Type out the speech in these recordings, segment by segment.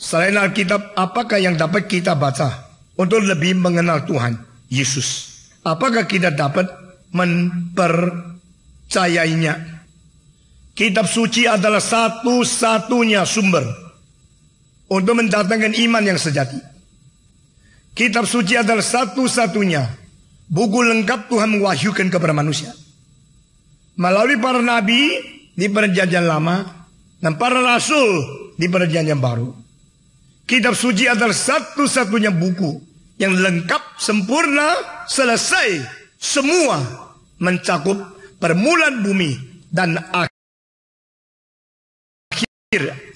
Selain Alkitab, apakah yang dapat kita baca untuk lebih mengenal Tuhan Yesus? Apakah kita dapat mempercayainya? Kitab suci adalah satu-satunya sumber untuk mendatangkan iman yang sejati. Kitab suci adalah satu-satunya buku lengkap Tuhan mewahyukan kepada manusia melalui para nabi di Perjanjian Lama dan para rasul di Perjanjian Baru. Kitab suci adalah satu-satunya buku yang lengkap, sempurna, selesai, semua mencakup permulaan bumi dan akhir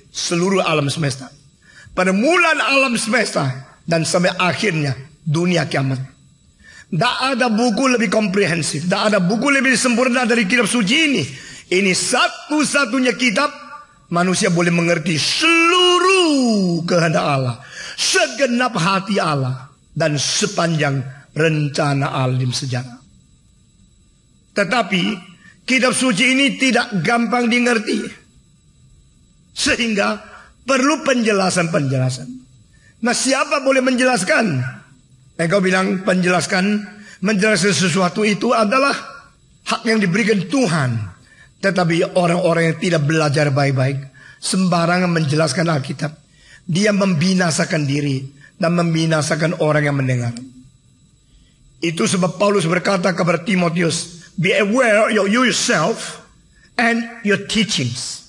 seluruh alam semesta. Permulaan alam semesta dan sampai akhirnya dunia kiamat. Tidak ada buku lebih komprehensif, tidak ada buku lebih sempurna dari kitab suci ini. Ini satu-satunya kitab manusia boleh mengerti seluruh kehendak Allah, segenap hati Allah, dan sepanjang rencana alam sejarah. Tetapi kitab suci ini tidak gampang dimengerti, sehingga perlu penjelasan-penjelasan. Nah, siapa boleh menjelaskan? Engkau bilang menjelaskan sesuatu itu adalah hak yang diberikan Tuhan. Tetapi orang-orang yang tidak belajar baik-baik, sembarangan menjelaskan Alkitab, dia membinasakan diri dan membinasakan orang yang mendengar. Itu sebab Paulus berkata kepada Timotius, be aware of yourself and your teachings.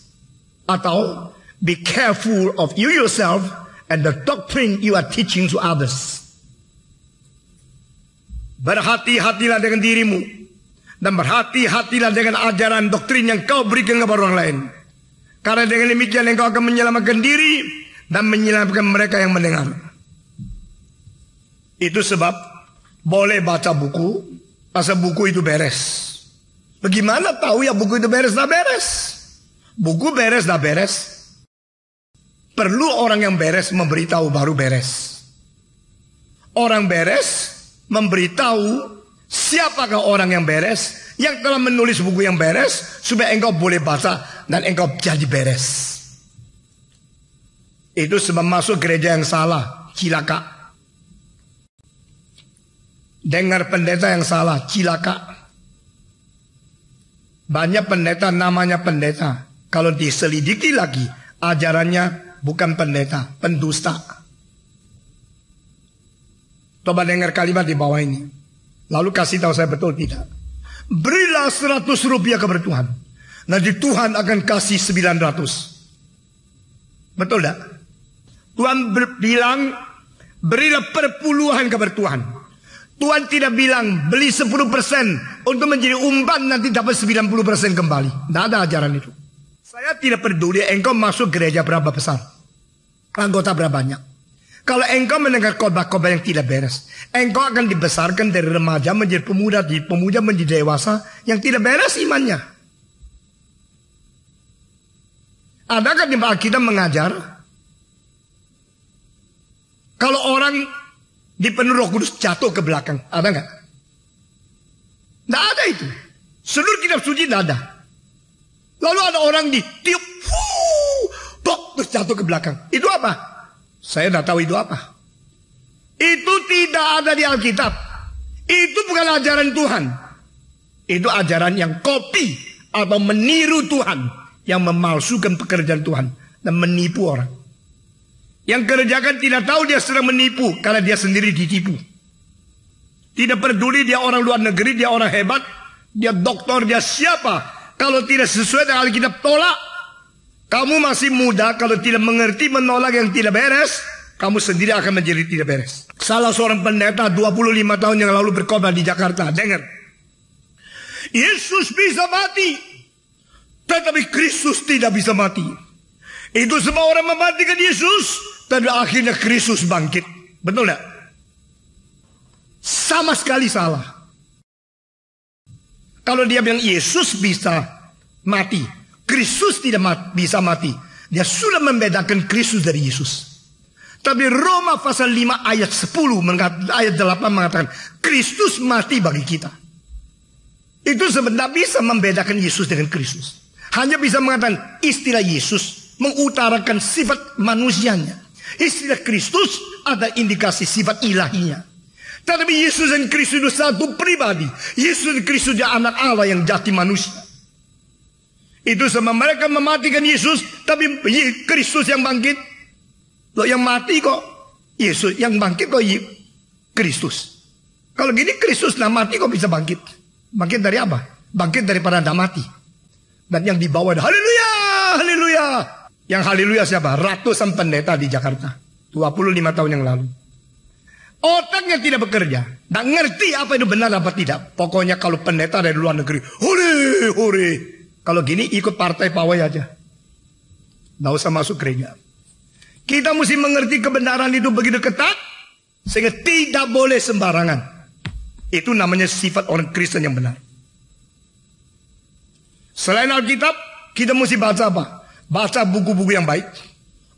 Atau, be careful of you yourself and the doctrine you are teaching to others. Berhati-hatilah dengan dirimu dan berhati-hatilah dengan ajaran doktrin yang kau berikan kepada orang lain. Karena dengan demikian engkau akan menyelamatkan diri dan menyelamatkan mereka yang mendengar. Itu sebab boleh baca buku, asal buku itu beres. Bagaimana tahu ya buku itu beres dah beres? Buku beres dah beres. Perlu orang yang beres memberitahu baru beres. Orang beres memberitahu siapakah orang yang beres, yang telah menulis buku yang beres, supaya engkau boleh baca dan engkau jadi beres. Itu sebab masuk gereja yang salah, cilaka. Dengar pendeta yang salah, cilaka. Banyak pendeta namanya pendeta, kalau diselidiki lagi ajarannya bukan pendeta, pendusta. Coba dengar kalimat di bawah ini, lalu kasih tahu saya betul tidak. Berilah 100 rupiah kepada Tuhan, nanti Tuhan akan kasih 900. Betul tak? Tuhan bilang berilah perpuluhan kepada Tuhan. Tuhan tidak bilang beli 10% untuk menjadi umpan nanti dapat 90% kembali. Tidak ada ajaran itu. Saya tidak peduli engkau masuk gereja berapa besar, anggota berapa banyak. Kalau engkau mendengar khotbah-khotbah yang tidak beres, engkau akan dibesarkan dari remaja menjadi pemuda, di pemuda menjadi dewasa yang tidak beres imannya. Adakah di Alkitab mengajar kalau orang dipenuhi Roh Kudus jatuh ke belakang? Ada nggak? Tidak ada itu. Seluruh kitab suci tidak ada. Lalu ada orang ditiup, terus jatuh ke belakang. Itu apa? Saya tidak tahu itu apa. Itu tidak ada di Alkitab. Itu bukan ajaran Tuhan. Itu ajaran yang copy atau meniru Tuhan, yang memalsukan pekerjaan Tuhan dan menipu orang. Yang kerjakan tidak tahu dia sedang menipu karena dia sendiri ditipu. Tidak peduli dia orang luar negeri, dia orang hebat, dia doktor, dia siapa. Kalau tidak sesuai dengan Alkitab, tolak. Kamu masih muda, kalau tidak mengerti menolak yang tidak beres, kamu sendiri akan menjadi tidak beres. Salah seorang pendeta 25 tahun yang lalu berkhotbah di Jakarta. Dengar. Yesus bisa mati, tetapi Kristus tidak bisa mati. Itu semua orang mematikan Yesus, tapi akhirnya Kristus bangkit. Betul tidak? Sama sekali salah. Kalau dia bilang Yesus bisa mati, Kristus tidak bisa mati, dia sudah membedakan Kristus dari Yesus. Tapi Roma pasal 5 ayat 10 ayat 8 mengatakan Kristus mati bagi kita. Itu sebenarnya bisa membedakan Yesus dengan Kristus. Hanya bisa mengatakan istilah Yesus mengutarakan sifat manusianya. Istilah Kristus ada indikasi sifat ilahinya. Tetapi Yesus dan Kristus itu satu pribadi. Yesus dan Kristus adalah anak Allah yang jati manusia. Itu sama mereka mematikan Yesus, tapi Kristus yang bangkit. Loh, yang mati kok Yesus, yang bangkit kok Kristus. Kalau gini Kristus nah mati kok bisa bangkit? Bangkit dari apa? Bangkit daripada tidak mati. Dan yang dibawa haleluya, haleluya. Yang haleluya siapa? Ratusan pendeta di Jakarta 25 tahun yang lalu. Otaknya tidak bekerja, tidak ngerti apa itu benar apa tidak. Pokoknya kalau pendeta dari luar negeri, hore, hore. Kalau gini ikut partai pawai aja, tidak usah masuk gereja. Kita mesti mengerti kebenaran itu begitu ketat, sehingga tidak boleh sembarangan. Itu namanya sifat orang Kristen yang benar. Selain Alkitab, kita mesti baca apa? Baca buku-buku yang baik.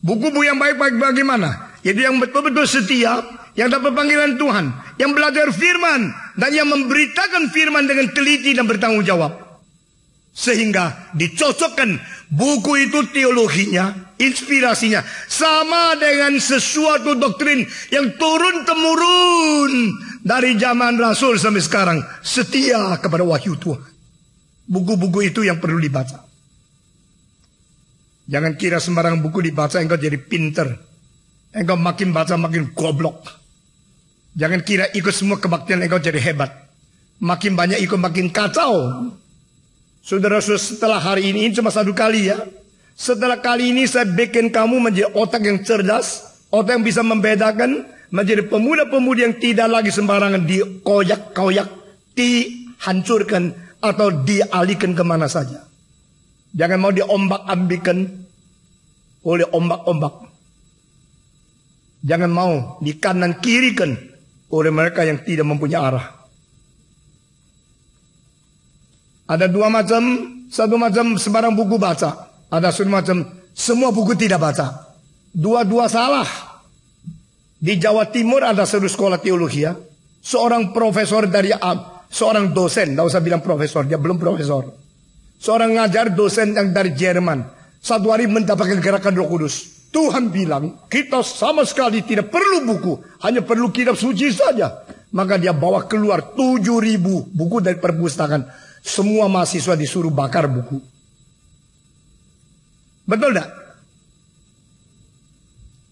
Buku-buku yang baik bagaimana? Yaitu yang betul-betul setia, yang dapat panggilan Tuhan, yang belajar firman, dan yang memberitakan firman dengan teliti dan bertanggung jawab. Sehingga dicocokkan buku itu teologinya, inspirasinya, sama dengan sesuatu doktrin yang turun-temurun dari zaman Rasul sampai sekarang. Setia kepada wahyu Tuhan. Buku-buku itu yang perlu dibaca. Jangan kira sembarang buku dibaca engkau jadi pinter. Engkau makin baca makin goblok. Jangan kira ikut semua kebaktian engkau jadi hebat. Makin banyak ikut makin kacau. Saudara-saudara, setelah hari ini cuma satu kali ya. Setelah kali ini saya bikin kamu menjadi otak yang cerdas. Otak yang bisa membedakan. Menjadi pemuda-pemudi yang tidak lagi sembarangan dikoyak-koyak, dihancurkan, atau dialihkan kemana saja. Jangan mau diombak-ambikan oleh ombak-ombak. Jangan mau di kanan kirikan oleh mereka yang tidak mempunyai arah. Ada dua macam, satu macam sembarang buku baca. Ada satu macam semua buku tidak baca. Dua-dua salah. Di Jawa Timur ada satu sekolah teologi ya. Seorang profesor dari seorang dosen, tidak usah bilang profesor, dia belum profesor. Seorang ngajar dosen yang dari Jerman. Satu hari mendapatkan gerakan Roh Kudus. Tuhan bilang, kita sama sekali tidak perlu buku. Hanya perlu kitab suci saja. Maka dia bawa keluar 7.000 buku dari perpustakaan. Semua mahasiswa disuruh bakar buku. Betul tak?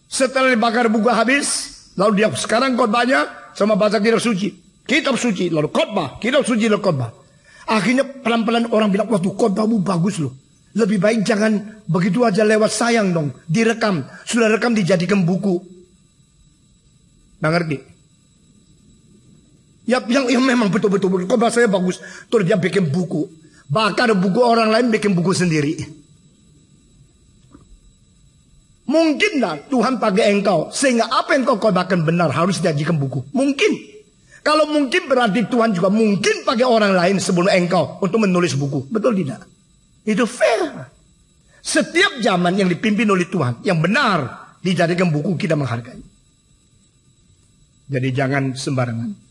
Setelah dibakar buku habis, lalu dia sekarang khotbahnya sama baca kitab suci. Kitab suci, lalu khotbah. Kitab suci, lalu khotbah. Akhirnya pelan-pelan orang bilang, waduh khotbahmu bagus loh. Lebih baik jangan begitu aja lewat sayang dong. Direkam. Sudah rekam dijadikan buku. Nggak ngerti? Ya, yang memang betul-betul khotbah saya bagus. Terus dia bikin buku. Bakar buku orang lain, bikin buku sendiri. Mungkin tak Tuhan pakai engkau. Sehingga apa yang kau khotbahkan benar harus dijadikan buku. Mungkin. Kalau mungkin berarti Tuhan juga mungkin pakai orang lain sebelum engkau untuk menulis buku. Betul tidak? Itu fair. Setiap zaman yang dipimpin oleh Tuhan, yang benar dijadikan buku, kita menghargai. Jadi jangan sembarangan.